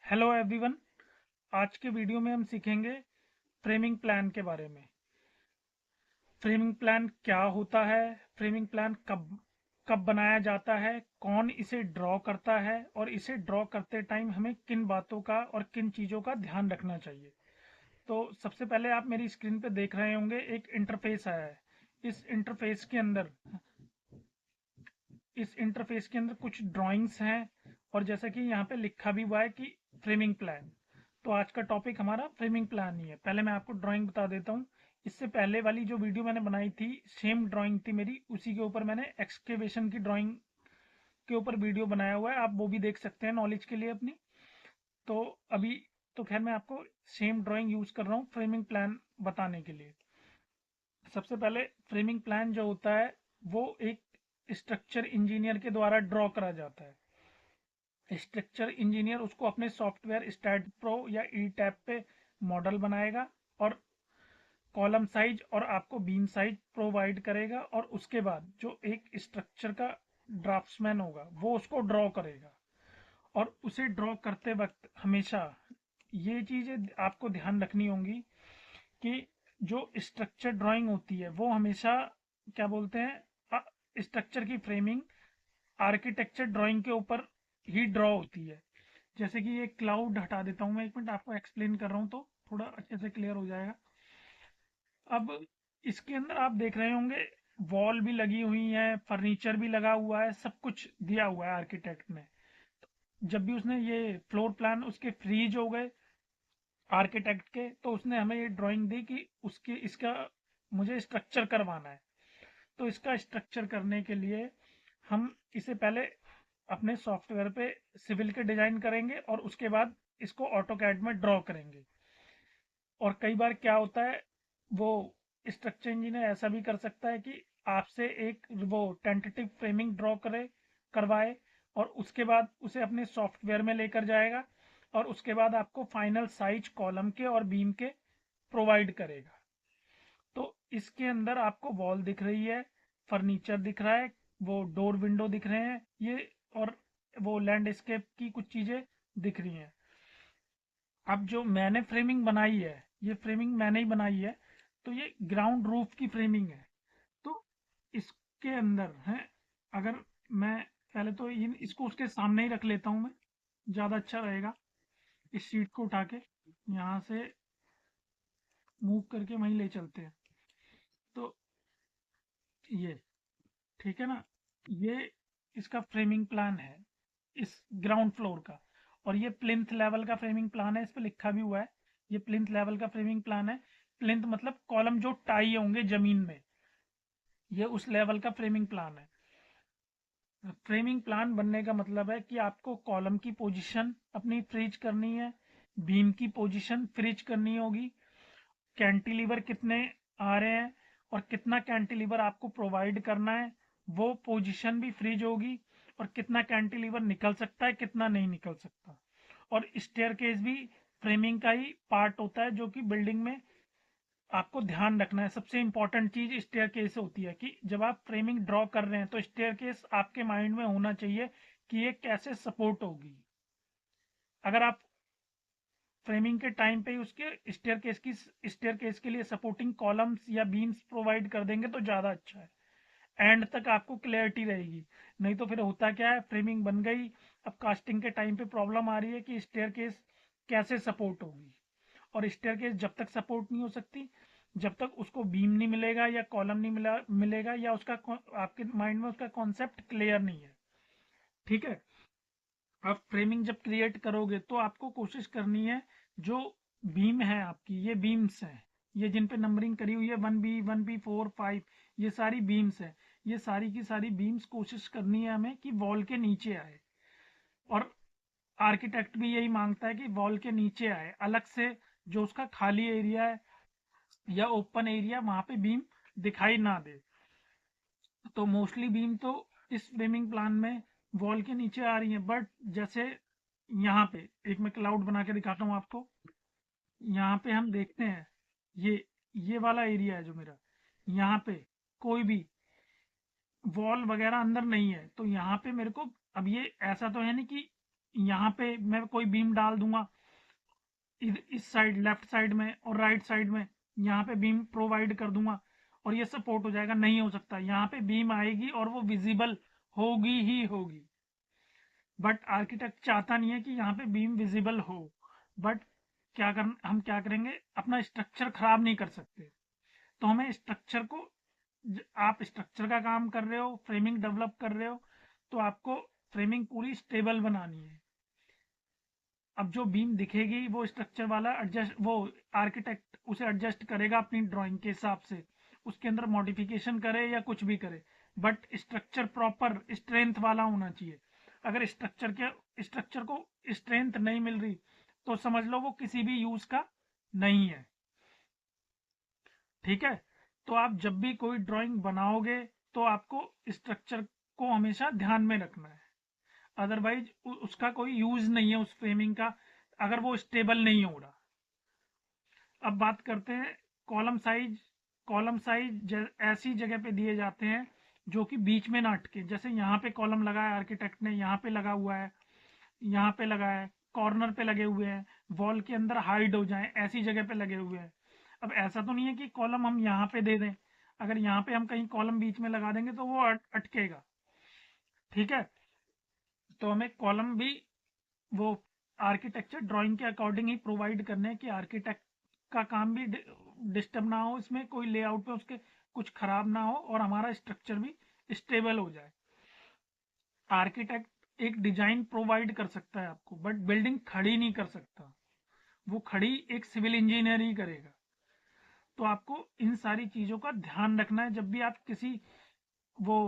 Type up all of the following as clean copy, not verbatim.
Hello everyone. आज के video में हम सीखेंगे फ्रेमिंग प्लान के बारे में। फ्रेमिंग प्लान क्या होता है, फ्रेमिंग प्लान कब कब बनाया जाता है, कौन इसे ड्रॉ करता है और इसे ड्रॉ करते टाइम हमें किन बातों का और किन चीज़ों का ध्यान रखना चाहिए। तो सबसे पहले आप मेरी स्क्रीन पे देख रहे होंगे एक इंटरफेस आया है। इस इंटरफेस के अंदर इस इंटरफेस के अंदर कुछ ड्राइंग्स हैं और जैसा कि यहाँ पे लिखा भी हुआ है कि फ्रेमिंग प्लान। तो आज का टॉपिक हमारा फ्रेमिंग प्लान ही है। पहले मैं आपको ड्राइंग बता देता हूँ। इससे पहले वाली जो वीडियो मैंने बनाई थी, सेम ड्राइंग थी मेरी, उसी के ऊपर मैंने एक्सकेवेशन की ड्राइंग के ऊपर वीडियो बनाया हुआ है। आप वो भी देख सकते हैं नॉलेज के लिए अपनी। तो अभी तो खैर मैं आपको सेम ड्राइंग यूज कर रहा हूँ फ्रेमिंग प्लान बताने के लिए। सबसे पहले फ्रेमिंग प्लान जो होता है वो एक स्ट्रक्चर इंजीनियर के द्वारा ड्रॉ करा जाता है। स्ट्रक्चर इंजीनियर उसको अपने सॉफ्टवेयर स्टैट प्रो या ई टैब पे मॉडल बनाएगा और कॉलम साइज और आपको बीम साइज प्रोवाइड करेगा और उसके बाद जो एक स्ट्रक्चर का ड्राफ्ट्समैन होगा वो उसको ड्रॉ करेगा। और उसे ड्रॉ करते वक्त हमेशा ये चीज़ें आपको ध्यान रखनी होंगी कि जो स्ट्रक्चर ड्राइंग होती है वो हमेशा क्या बोलते हैं, स्ट्रक्चर की फ्रेमिंग आर्किटेक्चर ड्राइंग के ऊपर ही ड्रॉ होती है। जैसे कि ये क्लाउड हटा देता हूँ मैं, एक मिनट आपको एक्सप्लेन कर रहा हूँ तो थोड़ा अच्छे से क्लियर हो जाएगा। अब इसके अंदर आप देख रहे होंगे वॉल भी लगी हुई है, फर्नीचर भी लगा हुआ है, सब कुछ दिया हुआ है आर्किटेक्ट ने। जब भी उसने ये फ्लोर प्लान उसके फ्रीज हो गए आर्किटेक्ट के, तो उसने हमें ये ड्राइंग दी कि उसके इसका मुझे स्ट्रक्चर करवाना है। तो इसका स्ट्रक्चर करने के लिए हम इसे पहले अपने सॉफ्टवेयर पे सिविल के डिजाइन करेंगे और उसके बाद इसको ऑटो कैड में ड्रॉ करेंगे। और कई बार क्या होता है, वो स्ट्रक्चर इंजीनियर ऐसा भी कर सकता है कि आपसे एक वो टेंटेटिव फ्रेमिंग ड्रॉ करवाए और उसके बाद उसे अपने सॉफ्टवेयर में लेकर जाएगा और उसके बाद आपको फाइनल साइज कॉलम के और बीम के प्रोवाइड करेगा। तो इसके अंदर आपको वॉल दिख रही है, फर्नीचर दिख रहा है, वो डोर विंडो दिख रहे हैं ये, और वो लैंडस्केप की कुछ चीजें दिख रही हैं। अब जो मैंने फ्रेमिंग बनाई है, ये फ्रेमिंग मैंने ही बनाई है। तो ये ग्राउंड रूफ की फ्रेमिंग है। तो इसके अंदर है, अगर मैं पहले तो इन इसको उसके सामने ही रख लेता हूँ मैं, ज़्यादा अच्छा रहेगा। इस शीट को उठा के यहाँ से मूव करके वहीं ले चलते हैं। तो ये ठीक है ना, ये इसका फ्रेमिंग प्लान है इस ग्राउंड फ्लोर का। और ये प्लिंथ लेवल का फ्रेमिंग प्लान है, इस पे लिखा भी हुआ है ये प्लिंथ लेवल का फ्रेमिंग प्लान है। प्लिंथ मतलब कॉलम जो टाई होंगे जमीन में, ये उस लेवल का फ्रेमिंग प्लान है। फ्रेमिंग प्लान बनने का मतलब है कि आपको कॉलम की पोजीशन अपनी फ्रीज करनी है, बीम की पोजीशन फ्रीज करनी होगी, कैंटिलीवर कितने आ रहे हैं और कितना कैंटिलीवर आपको प्रोवाइड करना है वो पोजीशन भी फ्रीज होगी, और कितना कैंटिलीवर निकल सकता है कितना नहीं निकल सकता। और स्टेयरकेस भी फ्रेमिंग का ही पार्ट होता है, जो कि बिल्डिंग में आपको ध्यान रखना है। सबसे इंपॉर्टेंट चीज स्टेयरकेस होती है कि जब आप फ्रेमिंग ड्रॉ कर रहे हैं तो स्टेयरकेस आपके माइंड में होना चाहिए कि ये कैसे सपोर्ट होगी। अगर आप फ्रेमिंग के टाइम पे ही उसके स्टेयरकेस के लिए सपोर्टिंग कॉलम्स या बीम्स प्रोवाइड कर देंगे तो ज़्यादा अच्छा है। एंड तक आपको क्लैरिटी रहेगी। नहीं तो फिर होता क्या है, फ्रेमिंग बन गई, अब कास्टिंग के टाइम पे प्रॉब्लम आ रही है कि स्टेयरकेस कैसे सपोर्ट होगी। और स्टेयरकेस जब तक सपोर्ट नहीं हो सकती, जब तक उसको बीम नहीं मिलेगा या कॉलम नहीं मिलेगा या उसका आपके माइंड में उसका कॉन्सेप्ट क्लियर नहीं है। ठीक है। आप फ्रेमिंग जब क्रिएट करोगे तो आपको कोशिश करनी है, जो बीम है आपकी, ये बीम्स हैं, ये जिन पे नंबरिंग करी हुई है 1B 4 5, ये सारी बीम्स है। ये सारी की सारी बीम्स कोशिश करनी है हमें कि वॉल के नीचे आए। और आर्किटेक्ट भी यही मांगता है कि वॉल के नीचे आए, अलग से जो उसका खाली एरिया है या ओपन एरिया वहां पे बीम दिखाई ना दे। तो मोस्टली बीम तो इस फ्रेमिंग प्लान में वॉल के नीचे आ रही है। बट जैसे यहाँ पे एक मैं क्लाउड बना के दिखाता हूँ आपको, यहाँ पे हम देखते हैं ये वाला एरिया है जो मेरा, यहाँ पे कोई भी वॉल वगैरह अंदर नहीं है। तो यहाँ पे मेरे को, अब ये ऐसा तो है नहीं कि यहाँ पे मैं कोई बीम डाल दूंगा इस साइड लेफ्ट साइड में और राइट साइड में, यहाँ पे बीम प्रोवाइड कर दूंगा और ये सपोर्ट हो जाएगा। नहीं हो सकता, यहाँ पे बीम आएगी और वो विजिबल होगी ही होगी। बट आर्किटेक्ट चाहता नहीं है कि यहाँ पे बीम विजिबल हो। बट हम क्या करेंगे, अपना स्ट्रक्चर खराब नहीं कर सकते। तो हमें स्ट्रक्चर को, आप स्ट्रक्चर का काम कर रहे हो, फ्रेमिंग डेवलप कर रहे हो, तो आपको फ्रेमिंग पूरी स्टेबल बनानी है। अब जो बीम दिखेगी वो स्ट्रक्चर वाला एडजस्ट, वो आर्किटेक्ट उसे एडजस्ट करेगा अपनी ड्राइंग के हिसाब से, उसके अंदर मॉडिफिकेशन करे या कुछ भी करे, बट स्ट्रक्चर प्रॉपर स्ट्रेंथ वाला होना चाहिए। अगर स्ट्रक्चर को स्ट्रेंथ नहीं मिल रही तो समझ लो वो किसी भी यूज का नहीं है। ठीक है, तो आप जब भी कोई ड्राइंग बनाओगे तो आपको स्ट्रक्चर को हमेशा ध्यान में रखना है, अदरवाइज उसका कोई यूज नहीं है उस फ्रेमिंग का, अगर वो स्टेबल नहीं हो रहा। अब बात करते हैं कॉलम साइज। कॉलम साइज ऐसी जगह पे दिए जाते हैं जो कि बीच में ना अटके। जैसे यहाँ पे कॉलम लगा है आर्किटेक्ट ने, यहाँ पे लगा हुआ है, यहाँ पे लगा है, कॉर्नर पे लगे हुए हैं, वॉल के अंदर हाइड हो जाए ऐसी जगह पे लगे हुए हैं। अब ऐसा तो नहीं है कि कॉलम हम यहाँ पे दे दें, अगर यहाँ पे हम कहीं कॉलम बीच में लगा देंगे तो वो अटकेगा। ठीक है, तो हमें कॉलम भी वो आर्किटेक्चर ड्राइंग के अकॉर्डिंग ही प्रोवाइड करने हैं कि आर्किटेक्ट का काम भी डिस्टर्ब ना हो, इसमें कोई लेआउट पे उसके कुछ खराब ना हो और हमारा स्ट्रक्चर भी स्टेबल हो जाए। आर्किटेक्ट एक डिजाइन प्रोवाइड कर सकता है आपको, बट बिल्डिंग खड़ी नहीं कर सकता, वो खड़ी एक सिविल इंजीनियर ही करेगा। तो आपको इन सारी चीजों का ध्यान रखना है जब भी आप किसी वो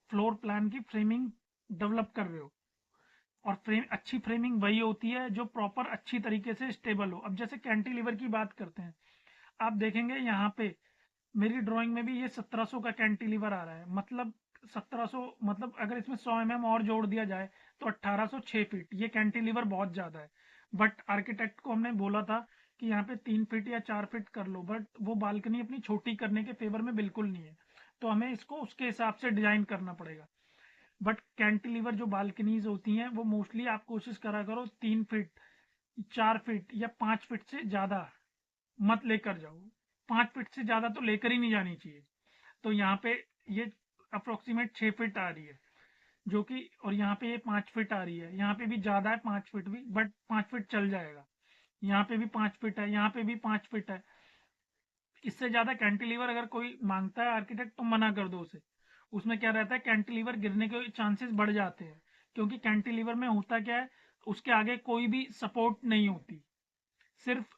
फ्लोर प्लान की फ्रेमिंग डेवलप कर रहे हो। और अच्छी फ्रेमिंग वही होती है जो प्रॉपर अच्छी तरीके से स्टेबल हो। अब जैसे कैंटिलीवर की बात करते हैं, आप देखेंगे यहाँ पे मेरी ड्राइंग में भी ये 1700 का कैंटिलीवर आ रहा है, मतलब 1700, मतलब अगर इसमें 100 mm और जोड़ दिया जाए तो 1806 फीट। ये कैंटिलीवर बहुत ज्यादा है, बट आर्किटेक्ट को हमने बोला था कि यहाँ पे 3 फीट या 4 फीट कर लो, बट वो बालकनी अपनी छोटी करने के फेवर में बिल्कुल नहीं है, तो हमें इसको उसके हिसाब से डिजाइन करना पड़ेगा। बट कैंटिलीवर जो बालकनीज होती हैं वो मोस्टली आप कोशिश करा करो 3 फीट, 4 फीट या 5 फीट से ज्यादा मत लेकर जाओ। 5 फीट से ज्यादा तो लेकर ही नहीं जानी चाहिए। तो यहाँ पे ये अप्रोक्सीमेट 6 फीट आ रही है जो कि, और यहाँ पे ये 5 फीट आ रही है, यहाँ पे भी ज्यादा है 5 फीट भी, बट 5 फीट चल जाएगा। यहाँ पे भी 5 फीट है, यहाँ पे भी 5 फीट है। इससे ज्यादा कैंटिलीवर अगर कोई मांगता है आर्किटेक्ट तो मना कर दो उसे। उसमें क्या रहता है, कैंटिलीवर गिरने के चांसेस बढ़ जाते हैं, क्योंकि कैंटिलीवर में होता क्या है, उसके आगे कोई भी सपोर्ट नहीं होती, सिर्फ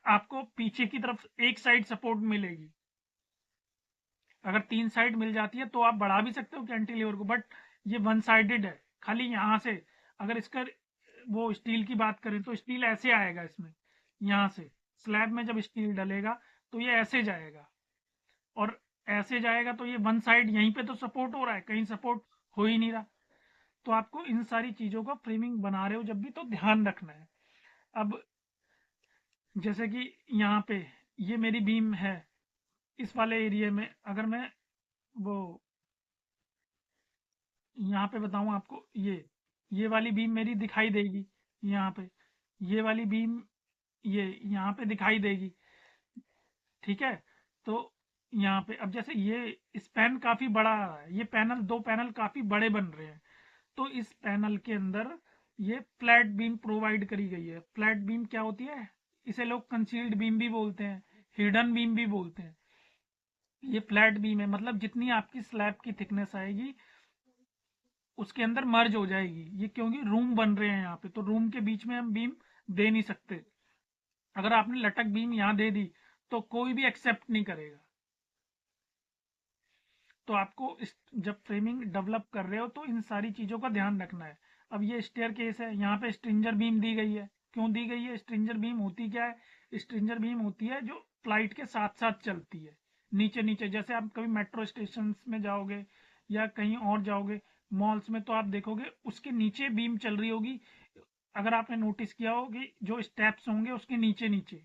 आपको पीछे की तरफ एक साइड सपोर्ट मिलेगी। अगर 3 साइड मिल जाती है तो आप बढ़ा भी सकते हो कैंटिलीवर को, बट ये वन साइडेड है, खाली यहाँ से। अगर इसका वो स्टील की बात करें तो स्टील ऐसे आएगा इसमें, यहाँ से स्लैब में जब स्टील डलेगा तो ये ऐसे जाएगा, और ऐसे जाएगा तो ये वन साइड यहीं पे तो सपोर्ट हो रहा है, कहीं सपोर्ट हो ही नहीं रहा। तो आपको इन सारी चीजों का फ्रेमिंग बना रहे हो जब भी तो ध्यान रखना है। अब जैसे कि यहाँ पे ये मेरी बीम है, इस वाले एरिया में अगर मैं वो यहाँ पे बताऊं आपको, ये वाली बीम मेरी दिखाई देगी यहाँ पे, ये वाली बीम ये यहाँ पे दिखाई देगी। ठीक है, तो यहाँ पे अब जैसे ये स्पैन काफी बड़ा आ रहा है, ये पैनल, दो पैनल काफी बड़े बन रहे हैं, तो इस पैनल के अंदर ये फ्लैट बीम प्रोवाइड करी गई है। फ्लैट बीम क्या होती है, इसे लोग कंसील्ड बीम भी बोलते हैं, हिडन बीम भी बोलते हैं। ये फ्लैट बीम है, मतलब जितनी आपकी स्लैब की थिकनेस आएगी उसके अंदर मर्ज हो जाएगी ये, क्योंकि रूम बन रहे हैं यहाँ पे, तो रूम के बीच में हम बीम दे नहीं सकते। अगर आपने लटक बीम यहाँ दे दी तो कोई भी एक्सेप्ट नहीं करेगा। तो आपको जब फ्रेमिंग डेवलप कर रहे हो तो इन सारी चीजों का ध्यान रखना है। अब ये स्टेयर केस है, यहाँ पे स्ट्रिंजर बीम दी गई है। क्यों दी गई है स्ट्रिंजर बीम, होती क्या है, स्ट्रिंजर बीम होती है जो फ्लाइट के साथ साथ चलती है, नीचे नीचे। जैसे आप कभी मेट्रो स्टेशन में जाओगे या कहीं और जाओगे मॉल्स में, तो आप देखोगे उसके नीचे बीम चल रही होगी। अगर आपने नोटिस किया हो कि जो स्टेप्स होंगे उसके नीचे नीचे,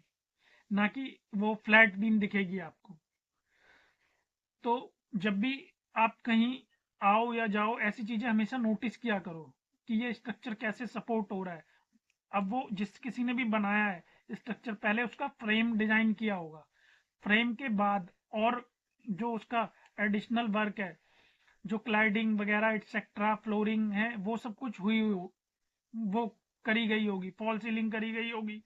ना कि वो फ्लैट बीम दिखेगी आपको। तो जब भी आप कहीं आओ या जाओ ऐसी चीजें हमेशा नोटिस किया करो। कि ये स्ट्रक्चर कैसे सपोर्ट हो रहा है। अब वो जिस किसी ने भी बनाया है स्ट्रक्चर, पहले उसका फ्रेम डिजाइन किया होगा, फ्रेम के बाद और जो उसका एडिशनल वर्क है, जो क्लाइडिंग वगैरह एक्सेट्रा फ्लोरिंग है, वो सब कुछ वो करी गई होगी, फॉल सीलिंग करी गई होगी,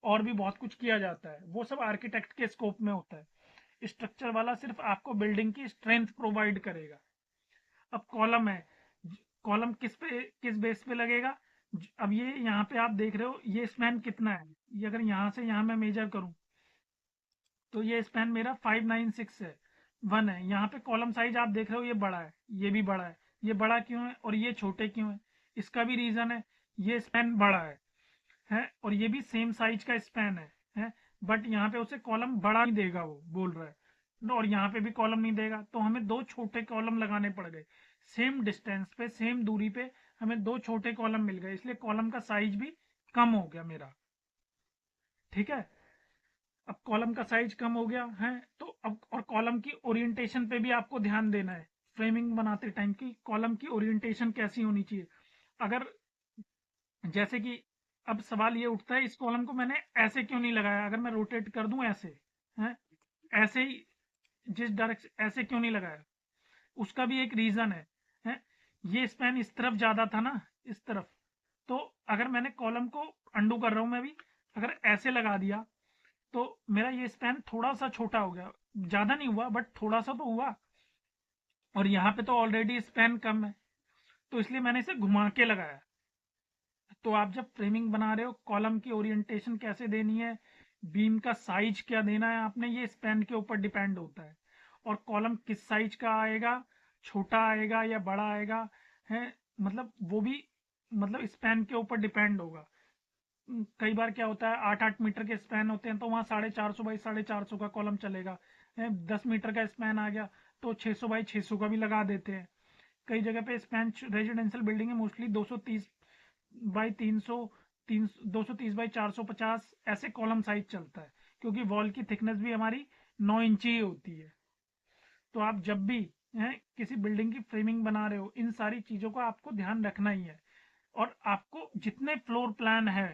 और भी बहुत कुछ किया जाता है। वो सब आर्किटेक्ट के स्कोप में होता है। स्ट्रक्चर वाला सिर्फ आपको बिल्डिंग की स्ट्रेंथ प्रोवाइड करेगा। अब कॉलम है, कॉलम किस बेस पे लगेगा। अब ये यहाँ पे आप देख रहे हो ये स्पैन कितना है, ये अगर यहाँ से यहाँ मैं मेजर करूं तो ये स्पैन मेरा 596 है, 1 है। यहाँ पे कॉलम साइज आप देख रहे हो ये बड़ा है, ये भी बड़ा है। ये बड़ा क्यों है और ये छोटे क्यों है, इसका भी रीजन है। ये स्पैन बड़ा है और ये भी सेम साइज का स्पैन है बट यहाँ पे उसे कॉलम बड़ा नहीं देगा, वो बोल रहा है, और यहाँ पे भी कॉलम नहीं देगा, तो हमें दो छोटे कॉलम लगाने पड़ गए। सेम डिस्टेंस पे, सेम दूरी पे हमें दो छोटे कॉलम मिल गए, इसलिए कॉलम का साइज भी कम हो गया मेरा। ठीक है, अब कॉलम का साइज कम हो गया है, तो अब और कॉलम की ओरिएंटेशन पे भी आपको ध्यान देना है फ्रेमिंग बनाते टाइम की कॉलम की ओरिएंटेशन कैसी होनी चाहिए। अगर जैसे कि अब सवाल ये उठता है इस कॉलम को मैंने ऐसे क्यों नहीं लगाया, अगर मैं रोटेट कर दूं ऐसे है, ऐसे ही जिस डायरेक्शन ऐसे क्यों नहीं लगाया, उसका भी एक रीजन है। ये स्पैन इस तरफ ज्यादा था ना, इस तरफ, तो अगर मैंने कॉलम को अंडू कर रहा हूं मैं भी, अगर ऐसे लगा दिया तो मेरा ये स्पैन थोड़ा सा छोटा हो गया, ज्यादा नहीं हुआ बट थोड़ा सा तो हुआ, और यहाँ पे तो ऑलरेडी स्पैन कम है, तो इसलिए मैंने इसे घुमा के लगाया। तो आप जब फ्रेमिंग बना रहे हो कॉलम की ओरिएंटेशन कैसे देनी है, बीम का साइज क्या देना है आपने, ये स्पैन के ऊपर डिपेंड होता है। और कॉलम किस साइज का आएगा, छोटा आएगा या बड़ा आएगा है, मतलब वो भी मतलब स्पैन के ऊपर डिपेंड होगा। कई बार क्या होता है 8-8 मीटर के स्पैन होते हैं तो वहाँ 450 बाई 450 का कॉलम चलेगा है। 10 मीटर का स्पैन आ गया तो 600 बाई 600 का भी लगा देते हैं। कई जगह पे स्पैन रेजिडेंशियल बिल्डिंग है मोस्टली 230 बाई 300, 230 बाई 450 ऐसे कॉलम साइज चलता है, क्योंकि वॉल की थिकनेस भी हमारी 9 इंच ही होती है। तो आप जब भी है किसी बिल्डिंग की फ्रेमिंग बना रहे हो इन सारी चीजों का आपको ध्यान रखना ही है। और आपको जितने फ्लोर प्लान है,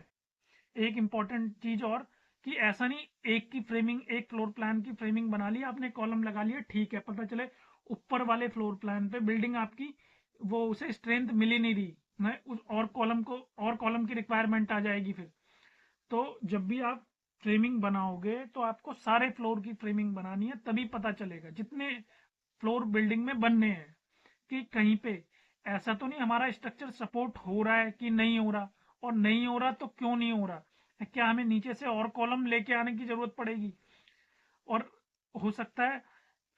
एक इंपॉर्टेंट चीज और, कि ऐसा नहीं एक की फ्रेमिंग, एक फ्लोर प्लान की फ्रेमिंग बना ली आपने, कॉलम लगा लिया, ठीक है, पता चले ऊपर वाले फ्लोर प्लान पे बिल्डिंग आपकी वो उसे स्ट्रेंथ मिल ही नहीं रही है, उस और कॉलम की रिक्वायरमेंट आ जाएगी फिर। तो जब भी आप फ्रेमिंग बनाओगे तो आपको सारे फ्लोर की फ्रेमिंग बनानी है, तभी पता चलेगा जितने फ्लोर बिल्डिंग में बनने हैं कि कहीं पे ऐसा तो नहीं हमारा स्ट्रक्चर सपोर्ट हो रहा है कि नहीं हो रहा, और नहीं हो रहा तो क्यों नहीं हो रहा, क्या हमें नीचे से और कॉलम लेके आने की जरूरत पड़ेगी। और हो सकता है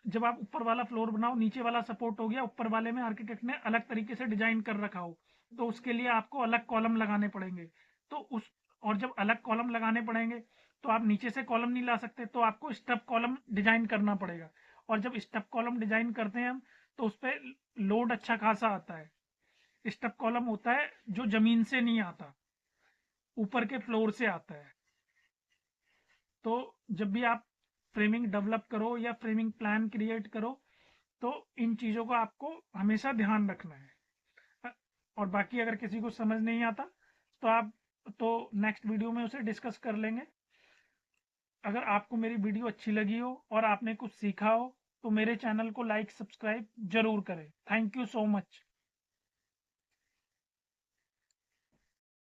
जब आप ऊपर वाला फ्लोर बनाओ नीचे वाला सपोर्ट हो गया, ऊपर वाले में आर्किटेक्ट ने अलग तरीके से डिजाइन कर रखा हो, तो उसके लिए आपको अलग कॉलम लगाने पड़ेंगे। तो उस और जब अलग कॉलम लगाने पड़ेंगे तो आप नीचे से कॉलम नहीं ला सकते, तो आपको स्टप कॉलम डिजाइन करना पड़ेगा। और जब स्टप कॉलम डिजाइन करते हैं हम तो उस पर लोड अच्छा खासा आता है। स्टप कॉलम होता है जो जमीन से नहीं आता, ऊपर के फ्लोर से आता है। तो जब भी आप फ्रेमिंग डेवलप करो या फ्रेमिंग प्लान क्रिएट करो तो इन चीजों का आपको हमेशा ध्यान रखना है। और बाकी अगर किसी को समझ नहीं आता तो आप तो नेक्स्ट वीडियो में उसे डिस्कस कर लेंगे। अगर आपको मेरी वीडियो अच्छी लगी हो और आपने कुछ सीखा हो तो मेरे चैनल को लाइक सब्सक्राइब जरूर करें। Thank you so much.